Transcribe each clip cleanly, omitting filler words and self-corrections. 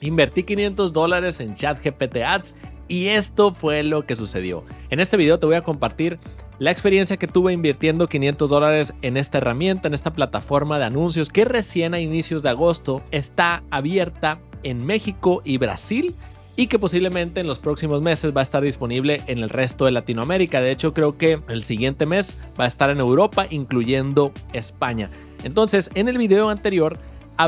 Invertí $500 en ChatGPT Ads y esto fue lo que sucedió. En este video te voy a compartir la experiencia que tuve invirtiendo $500 en esta herramienta, en esta plataforma de anuncios que recién a inicios de agosto está abierta en México y Brasil y que posiblemente en los próximos meses va a estar disponible en el resto de Latinoamérica. De hecho, creo que el siguiente mes va a estar en Europa, incluyendo España. Entonces, en el video anterior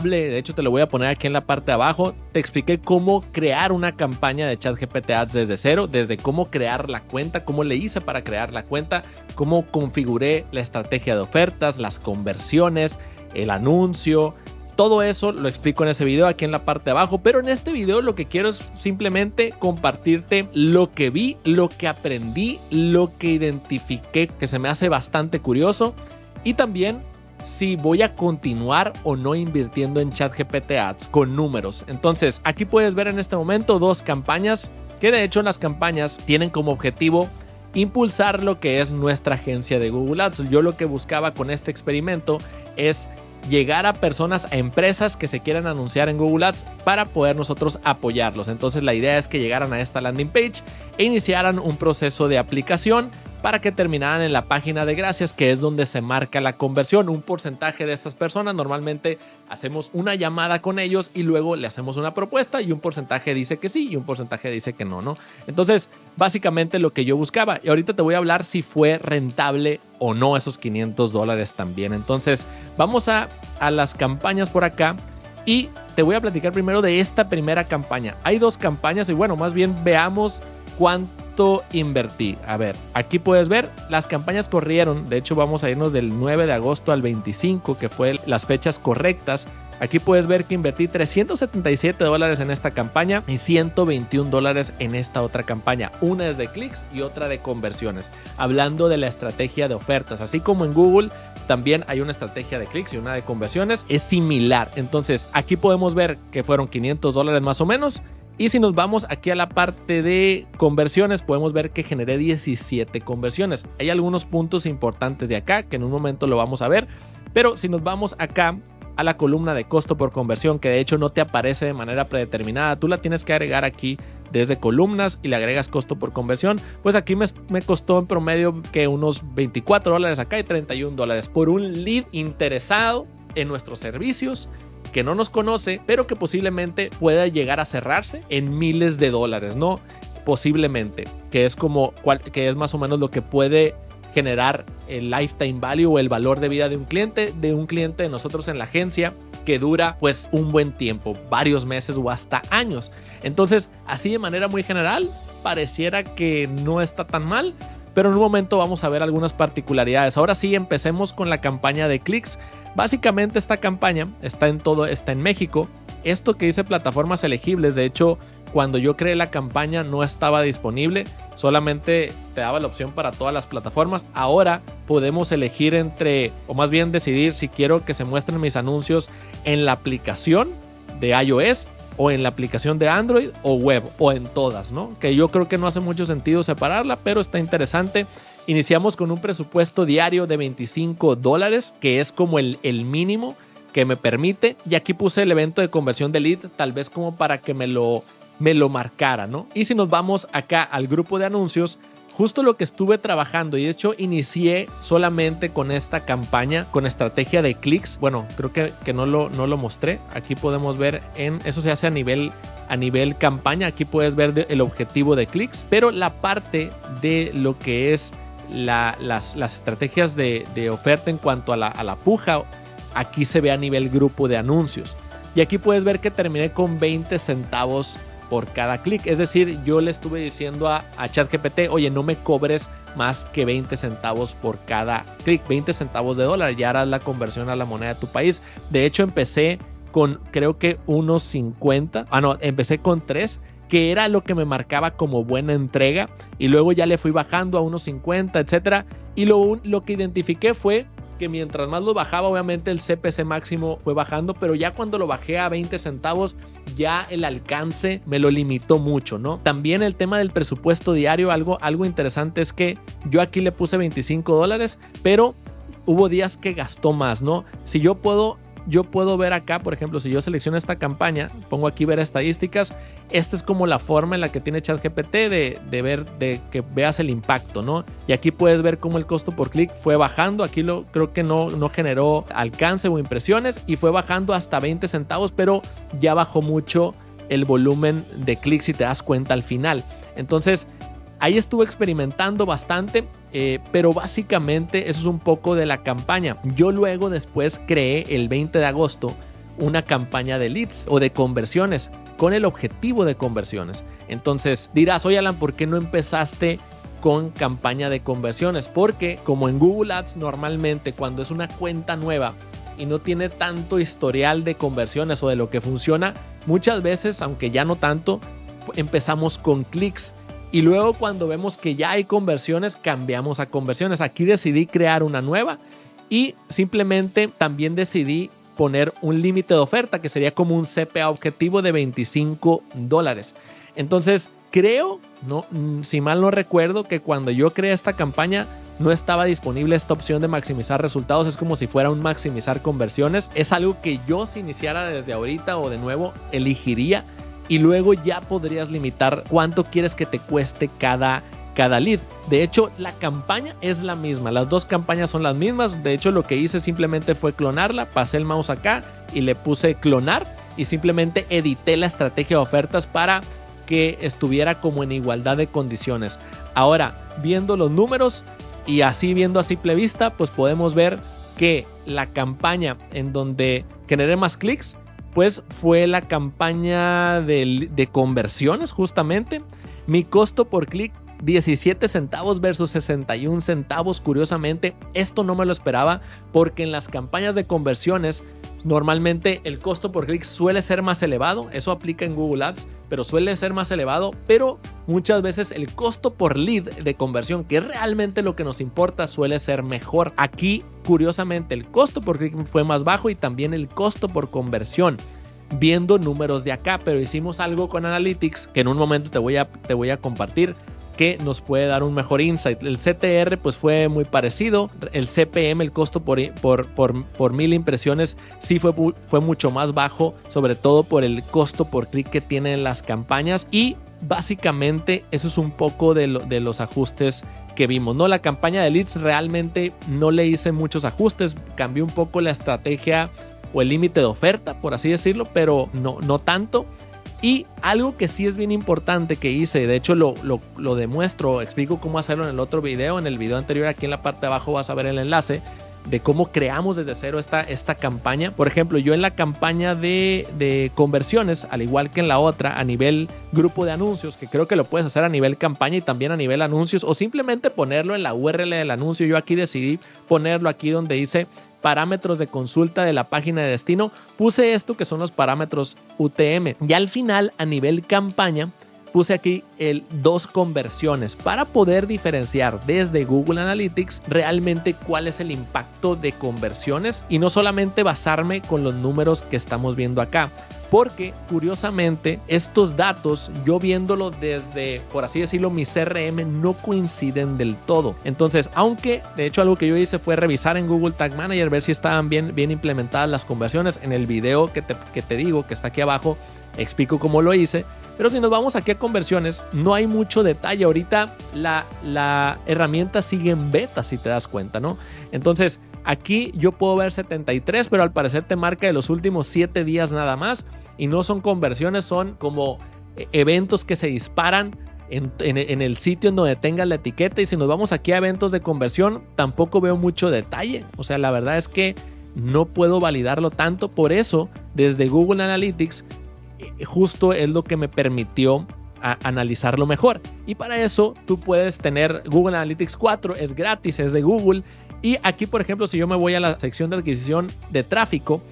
de hecho te lo voy a poner aquí en la parte de abajo, te expliqué cómo crear una campaña de ChatGPT Ads desde cero, desde cómo crear la cuenta, cómo le hice para crear la cuenta, cómo configuré la estrategia de ofertas, las conversiones, el anuncio. Todo eso lo explico en ese video aquí en la parte de abajo, pero en este video lo que quiero es simplemente compartirte lo que vi, lo que aprendí, lo que identifiqué que se me hace bastante curioso y también si voy a continuar o no invirtiendo en ChatGPT Ads con números. Entonces, aquí puedes ver en este momento dos campañas que de hecho las campañas tienen como objetivo impulsar lo que es nuestra agencia de Google Ads. Yo lo que buscaba con este experimento es llegar a personas, a empresas que se quieran anunciar en Google Ads para poder nosotros apoyarlos. Entonces la idea es que llegaran a esta landing page e iniciaran un proceso de aplicación para que terminaran en la página de gracias, que es donde se marca la conversión. Un porcentaje de estas personas, normalmente hacemos una llamada con ellos y luego le hacemos una propuesta y un porcentaje dice que sí y un porcentaje dice que no, ¿no? Entonces, básicamente lo que yo buscaba. Y ahorita te voy a hablar si fue rentable o no esos $500 también. Entonces, vamos a las campañas por acá y te voy a platicar primero de esta primera campaña. Hay dos campañas y bueno, más bien veamos cuánto invertí. A ver, aquí puedes ver, las campañas corrieron, de hecho vamos a irnos del 9 de agosto al 25, que fue las fechas correctas. Aquí puedes ver que invertí $377 en esta campaña y $121 en esta otra campaña. Una es de clics y otra de conversiones. Hablando de la estrategia de ofertas, así como en Google, también hay una estrategia de clics y una de conversiones. Es similar. Entonces, aquí podemos ver que fueron $500 más o menos. Y si nos vamos aquí a la parte de conversiones, podemos ver que generé 17 conversiones. Hay algunos puntos importantes de acá que en un momento lo vamos a ver. Pero si nos vamos acá a la columna de costo por conversión, que de hecho no te aparece de manera predeterminada, tú la tienes que agregar aquí desde columnas y le agregas costo por conversión. Pues aquí me costó en promedio que unos $24 acá y $31 por un lead interesado en nuestros servicios, que no nos conoce, pero que posiblemente pueda llegar a cerrarse en miles de dólares, ¿no? Posiblemente, que es más o menos lo que puede generar el lifetime value o el valor de vida de un cliente de nosotros en la agencia, que dura pues un buen tiempo, varios meses o hasta años. Entonces, así de manera muy general, pareciera que no está tan mal, pero en un momento vamos a ver algunas particularidades. Ahora sí, empecemos con la campaña de clics. Básicamente esta campaña está en México. Esto que dice plataformas elegibles, de hecho, cuando yo creé la campaña no estaba disponible, solamente te daba la opción para todas las plataformas. Ahora podemos elegir o más bien decidir si quiero que se muestren mis anuncios en la aplicación de iOS o en la aplicación de Android o web o en todas, ¿no? Que yo creo que no hace mucho sentido separarla, pero está interesante. Iniciamos con un presupuesto diario de $25, que es como el mínimo que me permite. Y aquí puse el evento de conversión de lead, tal vez como para que me lo marcara, ¿no? Y si nos vamos acá al grupo de anuncios, justo lo que estuve trabajando, y de hecho inicié solamente con esta campaña, con estrategia de clics. Bueno, creo que no lo mostré. Aquí podemos ver eso se hace a nivel campaña. Aquí puedes ver el objetivo de clics, pero la parte de lo que es las estrategias de oferta en cuanto a la puja, aquí se ve a nivel grupo de anuncios. Y aquí puedes ver que terminé con 20 centavos por cada clic. Es decir, yo le estuve diciendo a ChatGPT, oye, no me cobres más que 20 centavos por cada clic, 20 centavos de dólar, ya harás la conversión a la moneda de tu país. De hecho, empecé con creo que unos 50, empecé con 3, que era lo que me marcaba como buena entrega, y luego ya le fui bajando a unos 50, etcétera. Y lo que identifiqué fue que mientras más lo bajaba, obviamente el CPC máximo fue bajando, pero ya cuando lo bajé a 20 centavos, ya el alcance me lo limitó mucho, ¿no? También el tema del presupuesto diario, algo interesante es que yo aquí le puse $25, pero hubo días que gastó más, ¿no? Si yo puedo yo puedo ver acá, por ejemplo, si yo selecciono esta campaña, pongo aquí ver estadísticas, esta es como la forma en la que tiene ChatGPT de que veas el impacto, ¿no? Y aquí puedes ver cómo el costo por clic fue bajando. Aquí creo que no generó alcance o impresiones y fue bajando hasta 20 centavos, pero ya bajó mucho el volumen de clics si te das cuenta al final. Entonces, ahí estuve experimentando bastante, pero básicamente eso es un poco de la campaña. Yo luego después creé el 20 de agosto una campaña de leads o de conversiones con el objetivo de conversiones. Entonces dirás, oye Alan, ¿por qué no empezaste con campaña de conversiones? Porque como en Google Ads normalmente cuando es una cuenta nueva y no tiene tanto historial de conversiones o de lo que funciona, muchas veces, aunque ya no tanto, empezamos con clics. Y luego cuando vemos que ya hay conversiones, cambiamos a conversiones. Aquí decidí crear una nueva y simplemente también decidí poner un límite de oferta que sería como un CPA objetivo de $25. Entonces creo, no, si mal no recuerdo, que cuando yo creé esta campaña no estaba disponible esta opción de maximizar resultados. Es como si fuera un maximizar conversiones. Es algo que yo si iniciara desde ahorita o de nuevo elegiría. Y luego ya podrías limitar cuánto quieres que te cueste cada lead. De hecho, la campaña es la misma. Las dos campañas son las mismas. De hecho, lo que hice simplemente fue clonarla. Pasé el mouse acá y le puse clonar. Y simplemente edité la estrategia de ofertas para que estuviera como en igualdad de condiciones. Ahora, viendo los números y así viendo a simple vista, pues podemos ver que la campaña en donde generé más clics pues fue la campaña de conversiones justamente. Mi costo por clic 17 centavos versus 61 centavos. Curiosamente, esto no me lo esperaba porque en las campañas de conversiones normalmente el costo por clic suele ser más elevado. Eso aplica en Google Ads, pero suele ser más elevado. Pero muchas veces el costo por lead de conversión, que es realmente lo que nos importa, suele ser mejor. Aquí, curiosamente, el costo por clic fue más bajo y también el costo por conversión, viendo números de acá. Pero hicimos algo con Analytics que en un momento te voy a compartir, que nos puede dar un mejor insight. El CTR pues fue muy parecido. El CPM, el costo por 1000 impresiones, sí fue mucho más bajo, sobre todo por el costo por clic que tienen las campañas. Y básicamente eso es un poco de los ajustes que vimos, ¿no? La campaña de leads realmente no le hice muchos ajustes. Cambié un poco la estrategia o el límite de oferta, por así decirlo, pero no tanto. Y algo que sí es bien importante que hice, de hecho lo demuestro, explico cómo hacerlo en el otro video, en el video anterior. Aquí en la parte de abajo vas a ver el enlace de cómo creamos desde cero esta campaña. Por ejemplo, yo en la campaña de conversiones, al igual que en la otra, a nivel grupo de anuncios, que creo que lo puedes hacer a nivel campaña y también a nivel anuncios, o simplemente ponerlo en la URL del anuncio. Yo aquí decidí ponerlo aquí donde dice parámetros de consulta de la página de destino. Puse esto que son los parámetros UTM. Y al final, a nivel campaña, puse aquí dos conversiones para poder diferenciar desde Google Analytics realmente cuál es el impacto de conversiones y no solamente basarme con los números que estamos viendo acá. Porque curiosamente estos datos, yo viéndolo desde, por así decirlo, mi CRM, no coinciden del todo. Entonces, aunque de hecho algo que yo hice fue revisar en Google Tag Manager, ver si estaban bien implementadas las conversiones. En el video que te digo, que está aquí abajo, explico cómo lo hice. Pero si nos vamos aquí a conversiones, no hay mucho detalle. Ahorita la herramienta sigue en beta, si te das cuenta, ¿no? Entonces, aquí yo puedo ver 73, pero al parecer te marca de los últimos 7 días nada más. Y no son conversiones, son como eventos que se disparan en el sitio en donde tengas la etiqueta. Y si nos vamos aquí a eventos de conversión, tampoco veo mucho detalle. O sea, la verdad es que no puedo validarlo tanto. Por eso, desde Google Analytics, justo es lo que me permitió analizarlo mejor. Y para eso tú puedes tener Google Analytics 4, es gratis, es de Google. Y aquí, por ejemplo, si yo me voy a la sección de adquisición de tráfico,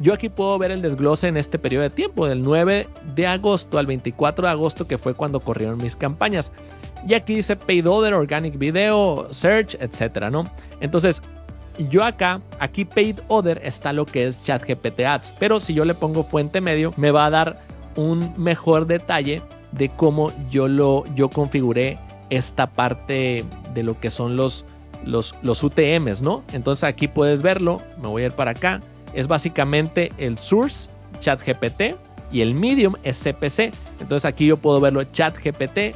yo aquí puedo ver el desglose en este periodo de tiempo, del 9 de agosto al 24 de agosto, que fue cuando corrieron mis campañas. Y aquí dice Paid Order, Organic Video, Search, etcétera, ¿no? Entonces, yo aquí Paid Order está lo que es ChatGPT Ads, pero si yo le pongo fuente medio, me va a dar un mejor detalle de cómo yo configuré esta parte de lo que son los UTMs, ¿no? Entonces aquí puedes verlo, me voy a ir para acá. es básicamente el Source, ChatGPT, y el Medium es CPC. Entonces aquí yo puedo verlo ChatGPT,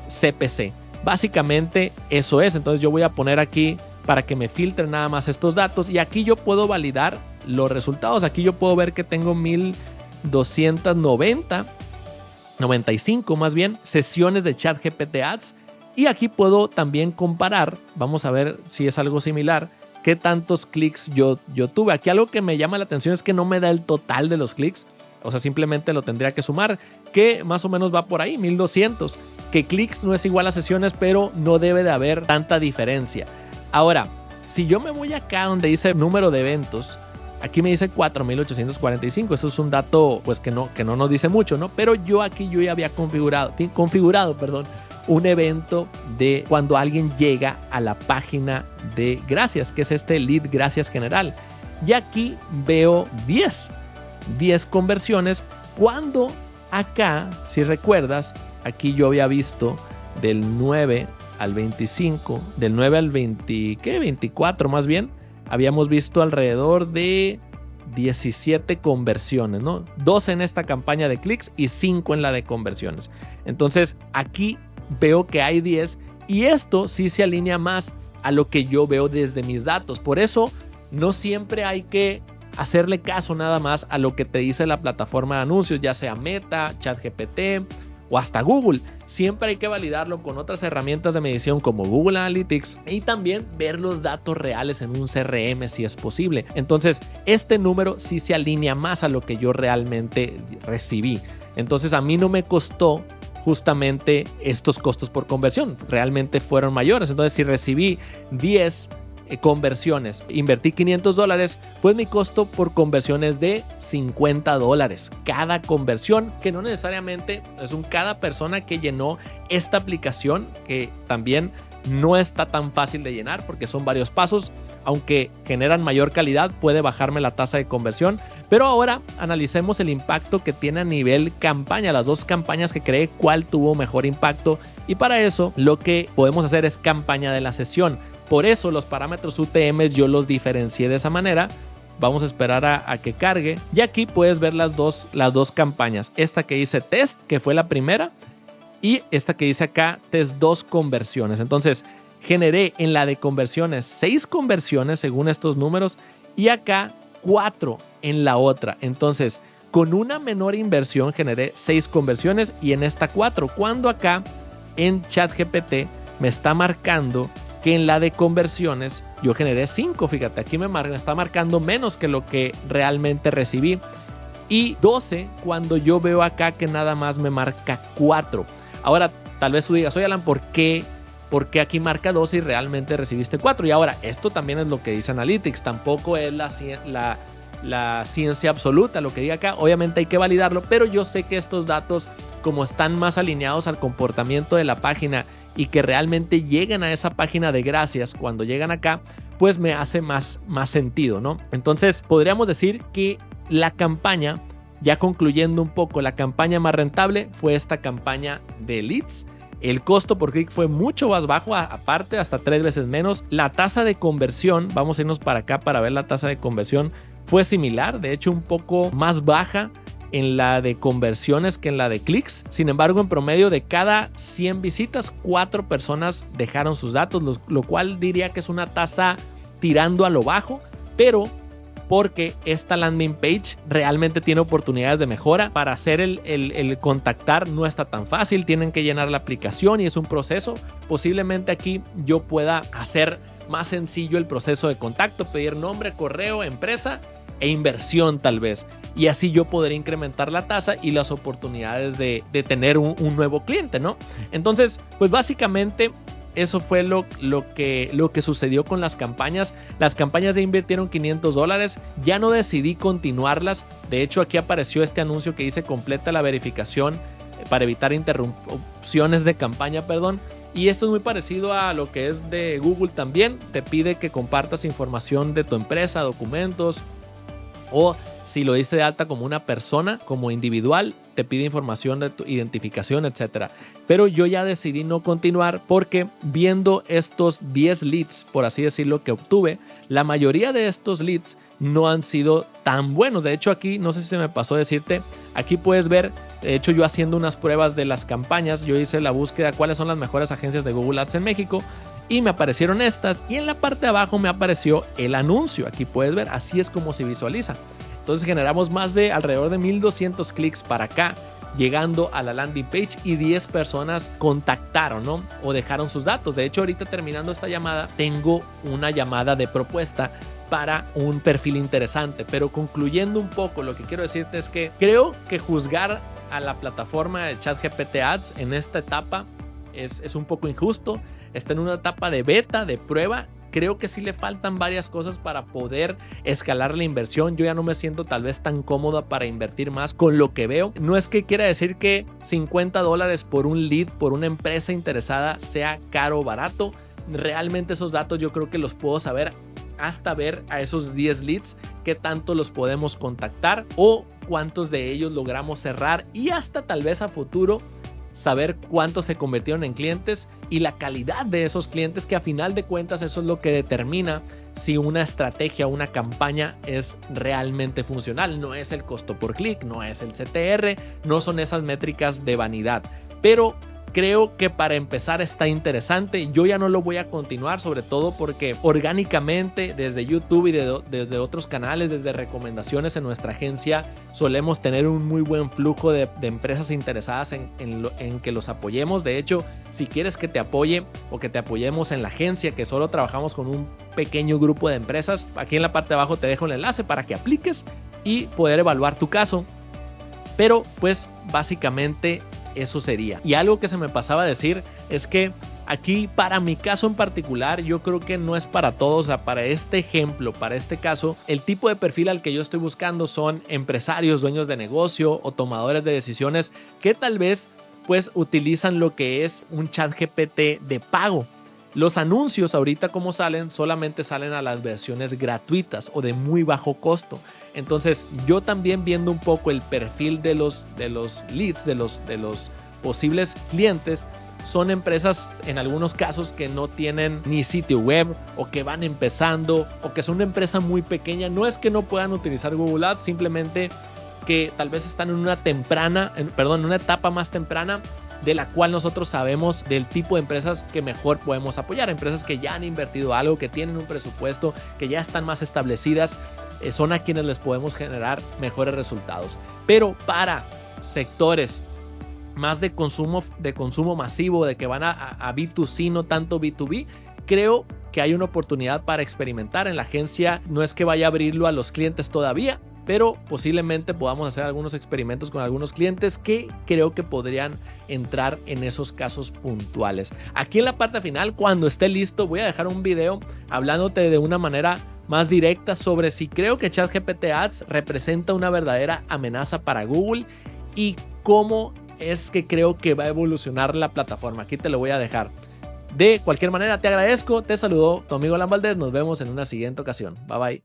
CPC. Básicamente eso es. Entonces yo voy a poner aquí para que me filtre nada más estos datos y aquí yo puedo validar los resultados. Aquí yo puedo ver que tengo 1295 más bien sesiones de ChatGPT Ads y aquí puedo también comparar, vamos a ver si es algo similar, qué tantos clics yo tuve. Aquí algo que me llama la atención es que no me da el total de los clics, o sea, simplemente lo tendría que sumar, que más o menos va por ahí, 1200, que clics no es igual a sesiones, pero no debe de haber tanta diferencia. Ahora, si yo me voy acá donde dice número de eventos, aquí me dice 4845. Eso es un dato pues que no nos dice mucho, ¿no? Pero yo ya había configurado un evento de cuando alguien llega a la página de Gracias, que es este lead Gracias general. Y aquí veo 10 conversiones cuando acá, si recuerdas, aquí yo había visto del 9 al 25, del 9 al 24 más bien, habíamos visto alrededor de 17 conversiones, ¿no? 12 en esta campaña de clics y 5 en la de conversiones. Entonces aquí veo que hay 10 y esto sí se alinea más a lo que yo veo desde mis datos. Por eso no siempre hay que hacerle caso nada más a lo que te dice la plataforma de anuncios, ya sea Meta, ChatGPT o hasta Google. Siempre hay que validarlo con otras herramientas de medición como Google Analytics y también ver los datos reales en un CRM si es posible. Entonces, este número sí se alinea más a lo que yo realmente recibí. Entonces, a mí no me costó justamente estos costos por conversión. Realmente fueron mayores. Entonces, si recibí 10 conversiones, invertí $500, pues mi costo por conversión es de $50 cada conversión, que no necesariamente es cada persona que llenó esta aplicación, que también no está tan fácil de llenar porque son varios pasos. Aunque generan mayor calidad, puede bajarme la tasa de conversión. Pero ahora analicemos el impacto que tiene a nivel campaña, las dos campañas que creé, cuál tuvo mejor impacto, y para eso lo que podemos hacer es campaña de la sesión. Por eso los parámetros UTM yo los diferencié de esa manera. Vamos a esperar a que cargue. Y aquí puedes ver las dos campañas. Esta que dice test, que fue la primera. Y esta que dice acá test 2 conversiones. Entonces generé en la de conversiones 6 conversiones según estos números. Y acá 4 en la otra. Entonces con una menor inversión generé 6 conversiones y en esta 4. Cuando acá en ChatGPT me está marcando que en la de conversiones yo generé 5, fíjate, aquí me está marcando menos que lo que realmente recibí, y 12 cuando yo veo acá que nada más me marca 4. Ahora tal vez tú digas, oye Alan, ¿por qué aquí marca 12 y realmente recibiste 4? Y ahora, esto también es lo que dice Analytics, tampoco es la ciencia absoluta lo que diga acá, obviamente hay que validarlo, pero yo sé que estos datos, como están más alineados al comportamiento de la página y que realmente lleguen a esa página de Gracias cuando llegan acá, pues me hace más sentido, ¿no? Entonces podríamos decir que la campaña, ya concluyendo un poco, la campaña más rentable fue esta campaña de leads. El costo por clic fue mucho más bajo, aparte hasta 3 veces menos. La tasa de conversión, vamos a irnos para acá para ver la tasa de conversión, fue similar, de hecho un poco más baja en la de conversiones que en la de clics. Sin embargo, en promedio de cada 100 visitas, 4 personas dejaron sus datos, lo cual diría que es una tasa tirando a lo bajo, pero porque esta landing page realmente tiene oportunidades de mejora. Para hacer el contactar no está tan fácil, tienen que llenar la aplicación y es un proceso. Posiblemente aquí yo pueda hacer más sencillo el proceso de contacto, pedir nombre, correo, empresa e inversión tal vez, y así yo podré incrementar la tasa y las oportunidades de tener un nuevo cliente, ¿no? Entonces, pues básicamente eso fue lo que sucedió con las campañas. Las campañas ya invirtieron $500, ya no decidí continuarlas. De hecho, aquí apareció este anuncio que dice completa la verificación para evitar interrupciones de campaña, y esto es muy parecido a lo que es de Google también. Te pide que compartas información de tu empresa, documentos, o si lo diste de alta como una persona, como individual, te pide información de tu identificación, etcétera. Pero yo ya decidí no continuar porque viendo estos 10 leads, por así decirlo, que obtuve, la mayoría de estos leads no han sido tan buenos. De hecho, aquí no sé si se me pasó decirte, aquí puedes ver, de hecho yo haciendo unas pruebas de las campañas, yo hice la búsqueda cuáles son las mejores agencias de Google Ads en México y me aparecieron estas, y en la parte de abajo me apareció el anuncio. Aquí puedes ver, así es como se visualiza. Entonces generamos más de alrededor de 1200 clics para acá, llegando a la landing page, y 10 personas contactaron, ¿no? O dejaron sus datos. De hecho, ahorita terminando esta llamada, tengo una llamada de propuesta para un perfil interesante. Pero concluyendo un poco, lo que quiero decirte es que creo que juzgar a la plataforma de ChatGPT Ads en esta etapa es un poco injusto. Está en una etapa de beta, de prueba. Creo que sí le faltan varias cosas para poder escalar la inversión. Yo ya no me siento tal vez tan cómoda para invertir más con lo que veo. No es que quiera decir que $50 por un lead, por una empresa interesada, sea caro o barato. Realmente esos datos yo creo que los puedo saber hasta ver a esos 10 leads qué tanto los podemos contactar o cuántos de ellos logramos cerrar, y hasta tal vez a futuro saber cuántos se convirtieron en clientes y la calidad de esos clientes, que a final de cuentas eso es lo que determina si una estrategia o una campaña es realmente funcional. No es el costo por clic, no es el CTR, no son esas métricas de vanidad, pero creo que para empezar está interesante. Yo ya no lo voy a continuar, sobre todo porque orgánicamente desde YouTube y desde otros canales, desde recomendaciones en nuestra agencia, solemos tener un muy buen flujo de empresas interesadas en que los apoyemos. De hecho, si quieres que te apoye o que te apoyemos en la agencia, que solo trabajamos con un pequeño grupo de empresas, aquí en la parte de abajo te dejo el enlace para que apliques y poder evaluar tu caso. Pero pues básicamente eso sería. Y algo que se me pasaba a decir es que aquí, para mi caso en particular, yo creo que no es para todos. O sea, para este ejemplo, para este caso, el tipo de perfil al que yo estoy buscando son empresarios, dueños de negocio o tomadores de decisiones que tal vez pues utilizan lo que es un ChatGPT de pago. Los anuncios ahorita como salen, solamente salen a las versiones gratuitas o de muy bajo costo. Entonces yo también, viendo un poco el perfil de los leads, de los posibles clientes, son empresas en algunos casos que no tienen ni sitio web, o que van empezando, o que son una empresa muy pequeña. No es que no puedan utilizar Google Ads, simplemente que tal vez están en una etapa más temprana, de la cual nosotros sabemos del tipo de empresas que mejor podemos apoyar. Empresas que ya han invertido algo, que tienen un presupuesto, que ya están más establecidas, son a quienes les podemos generar mejores resultados. Pero para sectores más de consumo masivo, de que van a B2C, no tanto B2B, creo que hay una oportunidad para experimentar. En la agencia no es que vaya a abrirlo a los clientes todavía, pero posiblemente podamos hacer algunos experimentos con algunos clientes que creo que podrían entrar en esos casos puntuales. Aquí en la parte final, cuando esté listo, voy a dejar un video hablándote de una manera más directa sobre si creo que ChatGPT Ads representa una verdadera amenaza para Google y cómo es que creo que va a evolucionar la plataforma. Aquí te lo voy a dejar. De cualquier manera, te agradezco, te saludó tu amigo Alan Valdés. Nos vemos en una siguiente ocasión. Bye bye.